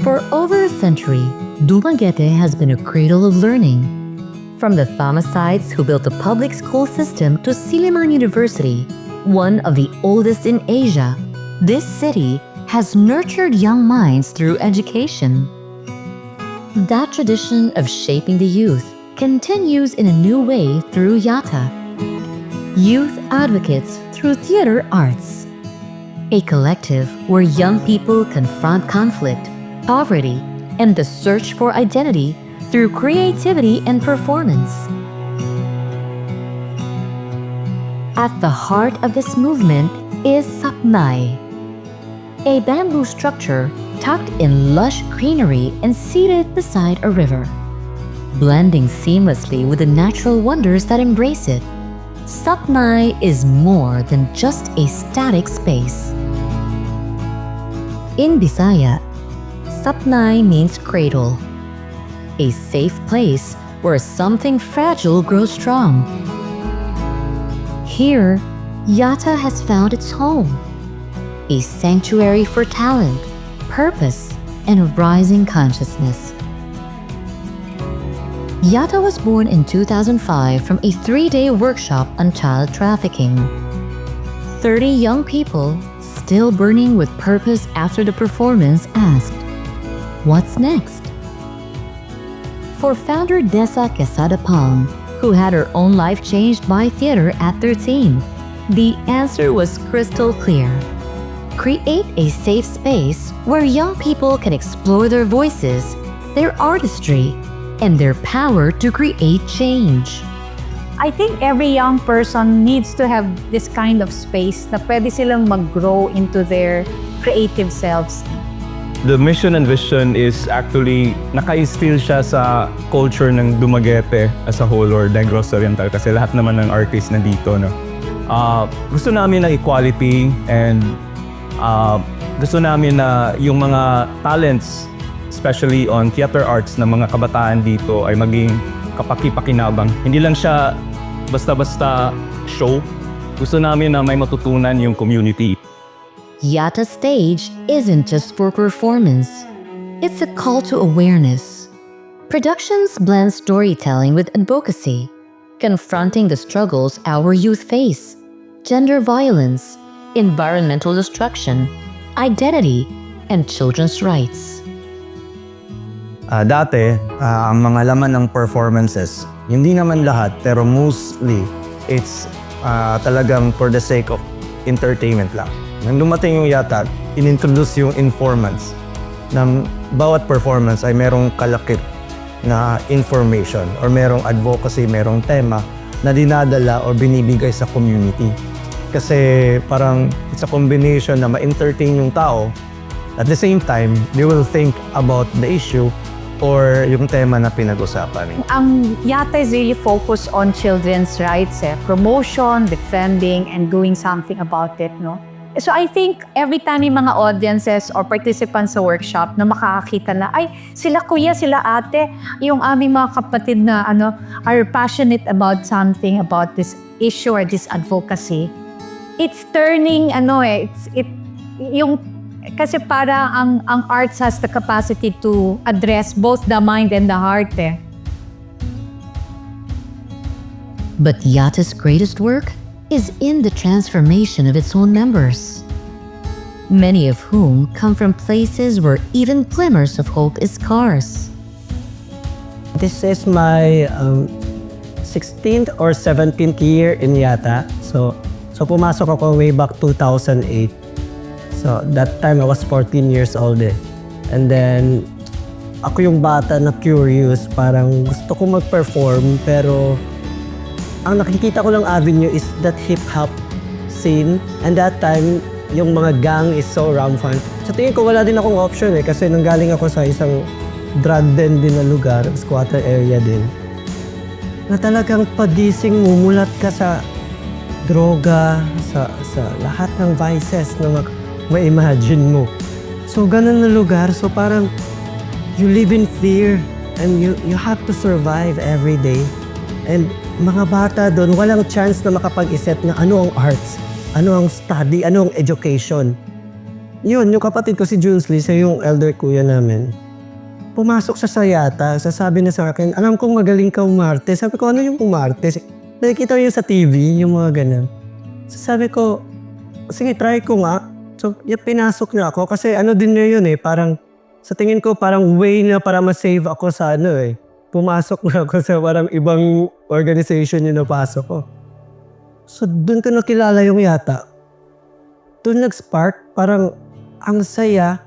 For over a century, Dumaguete has been a cradle of learning. From the Thomasides who built the public school system to Silliman University, one of the oldest in Asia, this city has nurtured young minds through education. That tradition of shaping the youth continues in a new way through YATTA, Youth Advocates Through Theater Arts, a collective where young people confront conflict, poverty, and the search for identity through creativity and performance. At the heart of this movement is Sapnay, a bamboo structure tucked in lush greenery and seated beside a river. Blending seamlessly with the natural wonders that embrace it, Sapnay is more than just a static space. In Bisaya, Sapnay means cradle, a safe place where something fragile grows strong. Here, YATTA has found its home, a sanctuary for talent, purpose, and rising consciousness. YATTA was born in 2005 from a 3-day workshop on child trafficking. 30 young people, still burning with purpose after the performance, asked, "What's next?" For founder Dessa Quesada Palm, who had her own life changed by theater at 13, the answer was crystal clear. Create a safe space where young people can explore their voices, their artistry, and their power to create change. I think every young person needs to have this kind of space na pwede silang mag-grow into their creative selves. The mission and vision is actually naka-instill siya sa culture ng Dumaguete as a whole or Negros Oriental kasi lahat naman ng artists na dito. No? Gusto namin ng equality and gusto namin na yung mga talents, especially on theater arts ng mga kabataan dito ay maging kapaki-pakinabang. Hindi lang siya basta-basta show. Gusto namin na may matutunan yung community. YATTA stage isn't just for performance. It's a call to awareness. Productions blend storytelling with advocacy, confronting the struggles our youth face, gender violence, environmental destruction, identity, and children's rights. Dati, ang mga laman ng performances, hindi naman lahat, pero mostly, it's talagang for the sake of entertainment lang. Nang dumating yung YATTA, inintroduce yung informants na bawat performance ay merong kalakip na information or merong advocacy, merong tema na dinadala or binibigay sa community. Kasi parang it's a combination na ma-entertain yung tao, at the same time, they will think about the issue or yung tema na pinag-usapan. Ang YATTA is really focused on children's rights, promotion, defending, and doing something about it, no? So I think every time yung mga audiences or participants sa workshop na makakakita na, ay, sila kuya, sila ate, yung aming mga kapatid na are passionate about something, about this issue or this advocacy, it's turning, kasi para ang arts has the capacity to address both the mind and the heart. But YATTA's greatest work is in the transformation of its own members, many of whom come from places where even glimmers of hope is scarce. This is my 16th or 17th year in YATTA. So pumasok ako way back 2008. So that time I was 14 years old And then ako yung bata na curious, parang gusto ko mag-perform pero ang nakikita ko lang avenue is that hip-hop scene. And that time, yung mga gang is so rampant. Sa tingin ko wala din akong option kasi nanggaling ako sa isang drug den din na lugar, squatter area din. Na talagang pagising mumulat ka sa droga, sa lahat ng vices na ma-imagine mo. So ganun na lugar, so parang you live in fear and you have to survive every day. And mga bata doon, walang chance na makapag-isip na ano ang arts, ano ang study, ano ang education. yun, yung kapatid ko si Junsley, siya yung elder kuya namin. Pumasok siya sa YATTA, sasabi na sa akin, alam kong magaling ka umarte. Sabi ko, ano yung umarte? Nakikita niyo sa TV, yung mga ganun. Sabi ko, sige, try ko nga. So, pinasok niya ako kasi ano din niya yun parang, sa tingin ko parang way na para ma-save ako sa pumasok na ako sa parang ibang organization yung napasok ko. So, doon ko nakilala yung YATTA. Doon nag-spark, parang ang saya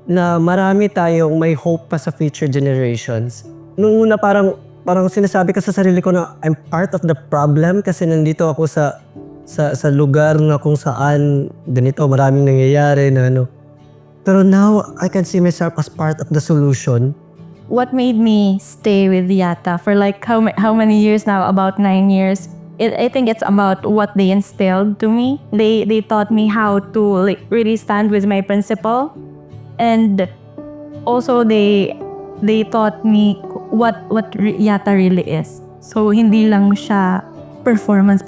na marami tayong may hope pa sa future generations. Nung una parang sinasabi ko sa sarili ko na I'm part of the problem kasi nandito ako sa lugar na kung saan ganito maraming nangyayari na Pero now, I can see myself as part of the solution. What made me stay with YATTA for like how many years now? About 9 years. I think it's about what they instilled to me. They taught me how to like really stand with my principle, and also they taught me what YATTA really is. So hindi lang siya performance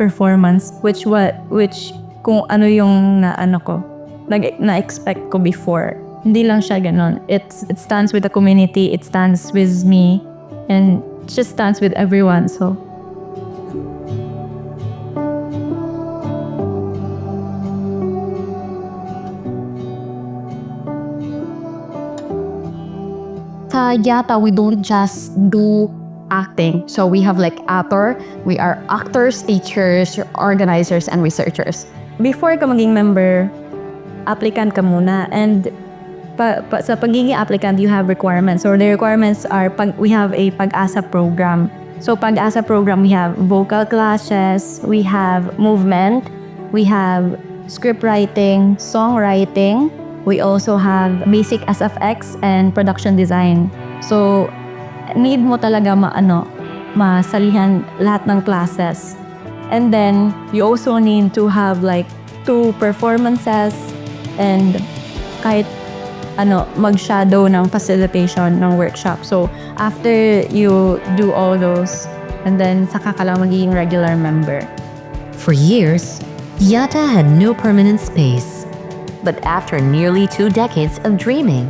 which kung ano yung na expect ko before. Hindi lang siya ganon. It stands with the community, it stands with me, and it just stands with everyone. So Sa YATTA, we don't just do acting. So we have like actor, we are actors, teachers, organizers, and researchers. before ka maging member, applicant ka muna. And sa pagiging applicant, you have requirements. So the requirements are, we have a Pag-asa program. So Pag-asa program, we have vocal classes, we have movement, we have script writing, songwriting. We also have basic SFX and production design. So need mo talaga masalihan lahat ng classes. And then you also need to have like 2 performances and kahit mag-shadow ng facilitation ng workshop. So after you do all those, and then saka ka lang magiging regular member. For years, YATTA had no permanent space. But after nearly 2 decades of dreaming,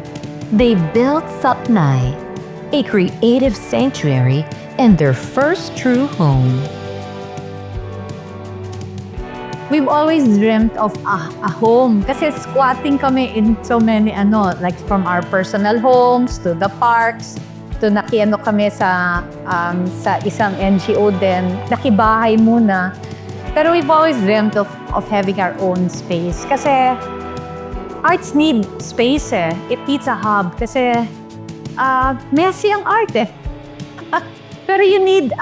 they built Sapnay, a creative sanctuary and their first true home. We've always dreamt of a home kasi squatting kami in so many like from our personal homes to the parks to nakiano kami sa isang NGO din, nakibahay muna. Pero we've always dreamt of having our own space kasi arts need space It needs a hub kasi messy ang art Pero you need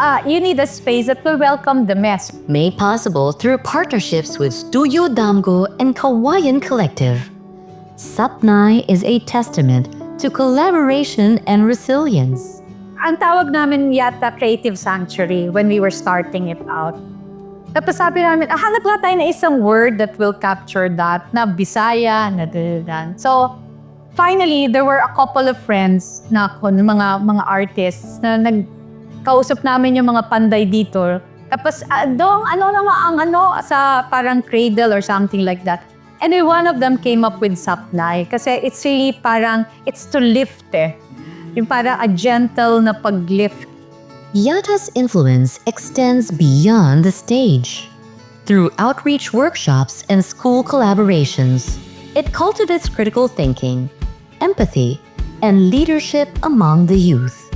a space that will welcome the mess. Made possible through partnerships with Estudio, Damgo, and Kawayan Collective. Sapnay is a testament to collaboration and resilience. Ang tawag namin YATTA Creative Sanctuary when we were starting it out. Tapos sabi namin, hanap lang tayo na isang word that will capture that, na Bisaya, na dan. So, finally, there were a couple of friends na ako, mga artists, na nagkausap namin yung mga panday dito. Tapos, sa parang cradle or something like that. And then one of them came up with Sapnay. Kasi it's really parang, it's to lift Yung parang a gentle na pag-lift. YATTA's influence extends beyond the stage. Through outreach workshops and school collaborations, it cultivates critical thinking, empathy, and leadership among the youth.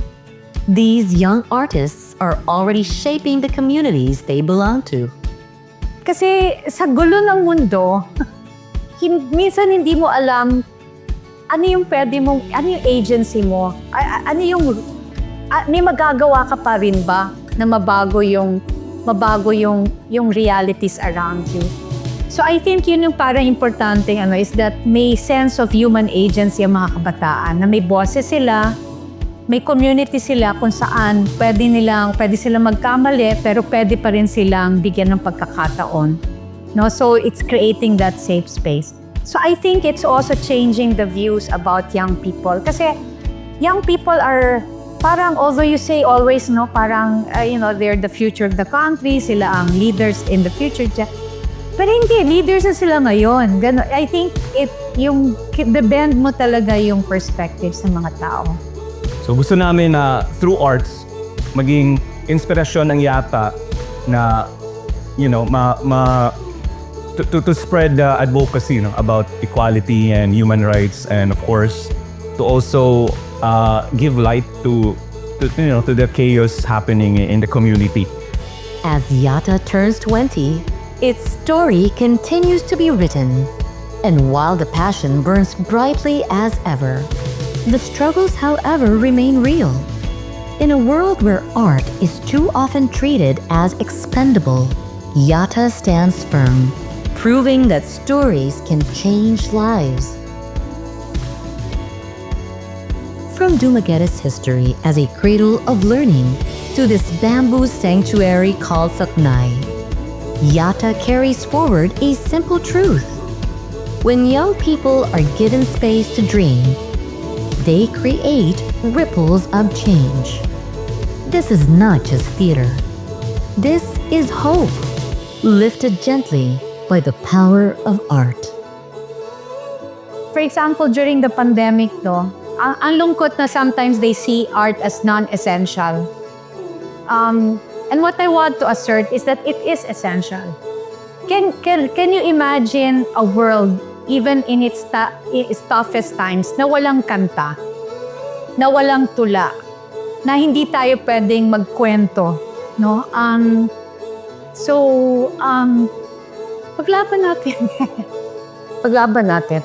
These young artists are already shaping the communities they belong to. Kasi sa gulo ng mundo, minsan hindi mo alam ano yung agency mo, may magagawa ka pa rin ba na mabago yung realities around you. So I think yun yung parang importante is that may sense of human agency ang mga kabataan, na may boses sila, may community sila kung saan pwede silang magkamali pero pwede pa rin silang bigyan ng pagkakataon. No? So it's creating that safe space. So I think it's also changing the views about young people. Kasi young people are parang, although you say always, parang, they're the future of the country, sila ang leaders in the future. Pero hindi, leaders na sila ngayon. I think the bend mo talaga yung perspective sa mga tao. So gusto namin na through arts, maging inspirasyon ng YATTA na, to spread the advocacy about equality and human rights, and of course, to also give light to the chaos happening in the community. As YATTA turns 20, its story continues to be written. And while the passion burns brightly as ever, the struggles, however, remain real. In a world where art is too often treated as expendable, YATTA stands firm, proving that stories can change lives. From Dumaguete's history as a cradle of learning to this bamboo sanctuary called Sapnay, YATTA carries forward a simple truth. When young people are given space to dream, they create ripples of change. This is not just theater. This is hope, lifted gently by the power of art. For example, during the pandemic, ang lungkot na sometimes they see art as non-essential. And what I want to assert is that it is essential. Can you imagine a world, even in its toughest times, na walang kanta, na walang tula, na hindi tayo pwedeng magkwento, no? Paglaban natin. Paglaban natin.